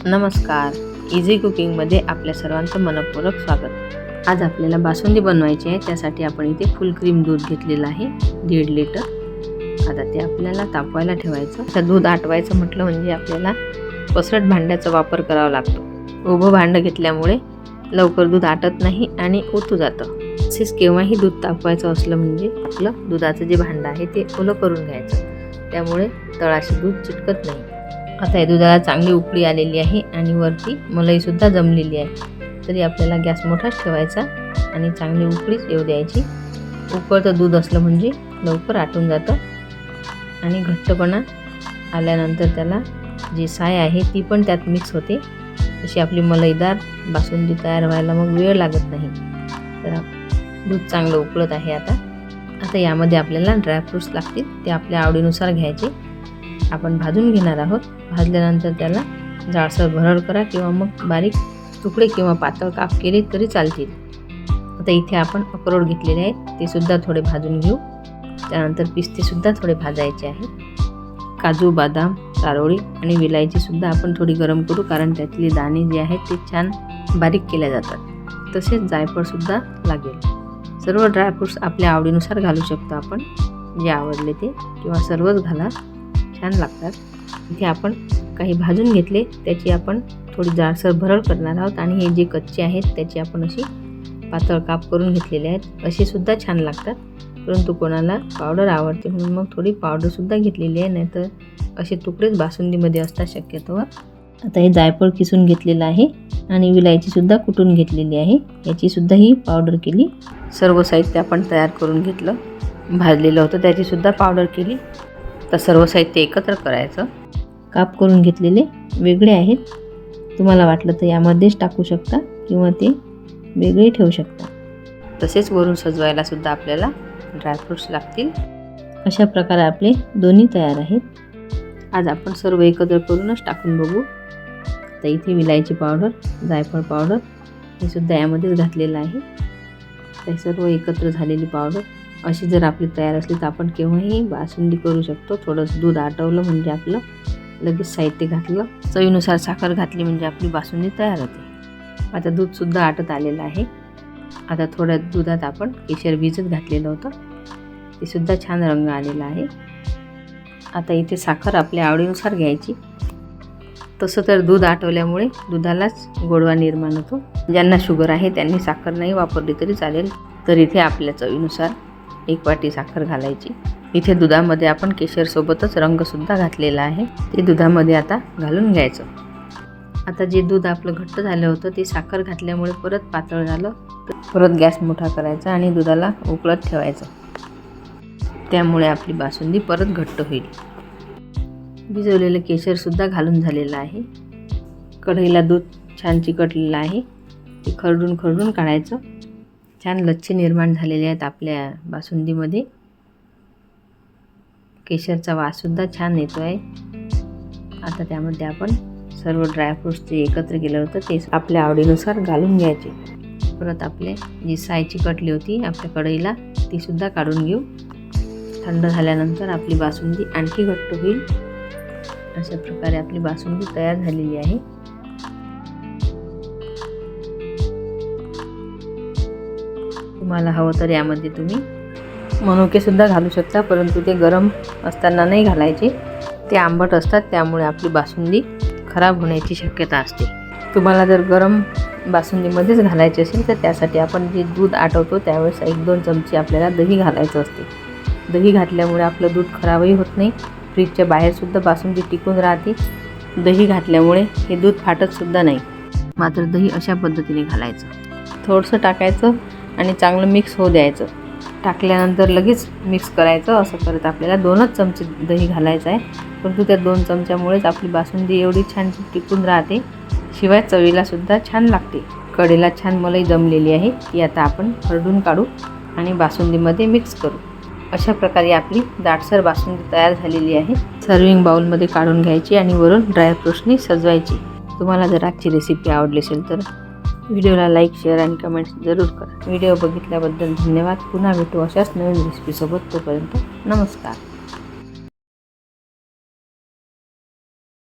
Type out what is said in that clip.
नमस्कार, इझी कुकिंगमध्ये आपल्या सर्वांचं मनपूर्वक स्वागत। आज आपल्याला बासुंदी बनवायची आहे। त्यासाठी आपण इथे फुल क्रीम दूध घेतलेलं आहे 1.5 लिटर। आता ते आपल्याला तापवायला ठेवायचं। आता दूध आटवायचं म्हटलं म्हणजे आपल्याला पसरट भांड्याचा वापर करावा लागतो। उभं भांडं घेतल्यामुळे लवकर दूध आटत नाही आणि ओतू जातं। तसेच केव्हाही दूध तापवायचं असलं म्हणजे आपलं दुधाचं जे भांडं आहे ते ओलं करून घ्यायचं, त्यामुळे तळाशी दूध चिटकत नाही। आता या दुधाला चांगली उकळी आलेली आहे आणि वरती मलाई सुद्धा जमलेली आहे, तरी आपल्याला गॅस मोठाच ठेवायचा आणि चांगली उकळीच येऊ द्यायची। उकळतं दूध असलं म्हणजे लवकर आटून जातं आणि घट्टपणा आल्यानंतर त्याला जी साय आहे ती पण त्यात मिक्स होते। तशी आपली मलईदार बासुंदी तयार व्हायला मग वेळ लागत नाही। तर दूध चांगलं उकळत आहे। आता यामध्ये आपल्याला ड्रायफ्रूट्स लागतील, ते आपल्या आवडीनुसार घ्यायचे। आपण भाजून घेणार आहोत। भाजल्यानंतर त्याला जाडसर भरड करा किंवा मग बारीक तुकडे किंवा पातळ काप केले तरी चालतील। आता इथे आपण अक्रोड घेतलेले आहेत, ते सुद्धा थोडे भाजून घेऊ। त्यानंतर पिस्ते सुद्धा थोडे भाजायचे आहेत। काजू, बदाम, चारोळी आणि विलायची सुद्धा आपण थोडी गरम करू, कारण त्यातले दाणे जे आहेत ते छान बारीक केले जातात। तसेच जायफळ सुद्धा लागेल। सर्व ड्रायफ्रूट्स आपल्या आवडीनुसार घालू शकतो आपण, जे आवडले ते, किंवा सर्वच घाला, छान लागतात। इथे आपण काही भाजून घेतले, त्याची आपण थोडी जाडसर भरड करणार आहोत आणि हे जे कच्चे आहेत त्याची आपण अशी पातळ काप करून घेतलेले आहेत। असे सुद्धा छान लागतात, परंतु कोणाला पावडर आवडते म्हणून मग थोडी पावडर सुद्धा घेतलेली आहे, नाहीतर असे तुकडेच बासुंदीमध्ये असतात शक्यतोवर। आता हे जायफळ किसून घेतलेलं आहे आणि विलायची सुद्धा कुटून घेतलेली आहे, याची सुद्धा ही पावडर केली। सर्व साहित्य आपण तयार करून घेतलं, भाजलेलं होतं त्याची सुद्धा पावडर केली। तर सर्व साहित्य एकत्र करायचं। काप करून घेतलेले वेगळे आहेत, तुम्हाला वाटलं तर यामध्येच टाकू शकता किंवा ते वेगळे ठेवू शकता। तसेच वरून सजवायला सुद्धा आपल्याला ड्रायफ्रूट्स लागतील। अशा प्रकारे आपले दोन्ही तयार आहेत। आज आपण सर्व एकत्र करूनच टाकून बघू। तर इथे विलायची पावडर, जायफळ पावडर हे सुद्धा यामध्येच घातलेलं आहे। ते सर्व एकत्र झालेली पावडर अशी जर आपली तयार असली तर आपण केव्हाही बासुंदी करू शकतो। थोडंसं दूध आटवलं म्हणजे आपलं लगेच साहित्य घातलं, चवीनुसार साखर घातली म्हणजे आपली बासुंदी तयार होते। आता दूध सुद्धा आटत आलेलं आहे। आता थोड्या दुधात आपण केशर भिजत घातलेलं होतं, ते सुद्धा छान रंग आलेला आहे। आता इथे साखर आपल्या आवडीनुसार घ्यायची। तसं तर दूध आटवल्यामुळे दुधालाच गोडवा निर्माण होतो। ज्यांना शुगर आहे त्यांनी साखर नाही वापरली तरी चालेल। तर इथे आपल्या चवीनुसार 1 वाटी साखर घालायची। इथे दुधामध्ये आपण केशर सोबतच रंग सुद्धा घातलेला आहे, ते दुधामध्ये आता घालून घ्यायचं। आता जे दूध आपलं घट्ट झालं होतं ते साखर घातल्यामुळे परत पातळ झालं, तर परत गॅस मोठा करायचा आणि दुधाला उकळत ठेवायचं, त्यामुळे आपली बासुंदी परत घट्ट होईल। भिजवलेलं केशर सुद्धा घालून झालेलं आहे। कढईला दूध छान चिकटलेलं आहे, ते खरडून काढायचं। छान लच्छे निर्माण झालेले आहेत आपल्या बासुंदीमध्ये। केशरचा वास सुद्धा छान येतो आहे। आता त्यामध्ये आपण सर्व ड्रायफ्रूट्स जे एकत्र केलं होतं ते आपल्या आवडीनुसार घालून घ्यायचे। परत आपले जी साय चिकटली होती आपल्या कढईला ती सुद्धा काढून घेऊ। थंड झाल्यानंतर आपली बासुंदी आणखी घट्ट होईल। अशा प्रकारे आपली बासुंदी तयार झालेली आहे। तुम्हाला हवं तर यामध्ये तुम्ही मनुके सुद्धा घालू शकता, परंतु ते गरम असताना नाही घालायचे, ते आंबट असतात, त्यामुळे आपली बासुंदी खराब होण्याची शक्यता असते। तुम्हाला जर गरम बासुंदीमध्येच घालायचे असेल तर त्यासाठी आपण जे दूध आटवतो त्यावेळेस 1-2 चमचे आपल्याला दही घालायचं असते। दही घातल्यामुळे आपलं दूध खराबही होत नाही, फ्रीजच्या बाहेरसुद्धा बासुंदी टिकून राहते। दही घातल्यामुळे हे दूध फाटतसुद्धा नाही। मात्र दही अशा पद्धतीने घालायचं, थोडंसं टाकायचं आणि चांगलं मिक्स होऊ द्यायचं। टाकल्यानंतर लगेच मिक्स करायचं। असं करत आपल्याला 2च चमचे दही घालायचं आहे, परंतु त्या 2 चमच्यामुळेच आपली बासुंदी एवढी छान टिकून राहते, शिवाय चवीला सुद्धा छान लागते। कढईला छान मलाई जमलेली आहे, ती आता आपण खरडून काढू आणि बासुंदीमध्ये मिक्स करू। अशा प्रकारे आपली दाटसर बासुंदी तयार झालेली आहे। सर्विंग बाउलमध्ये काढून घ्यायची आणि वरून ड्रायफ्रूट्सनी सजवायची। तुम्हाला जर आजची रेसिपी आवडली असेल तर व्हिडिओला लाईक, शेअर आणि कमेंट्स जरूर करा। व्हिडिओ बघितल्याबद्दल धन्यवाद। पुन्हा भेटू अशाच नवीन रेसिपीसोबत। तोपर्यंत नमस्कार।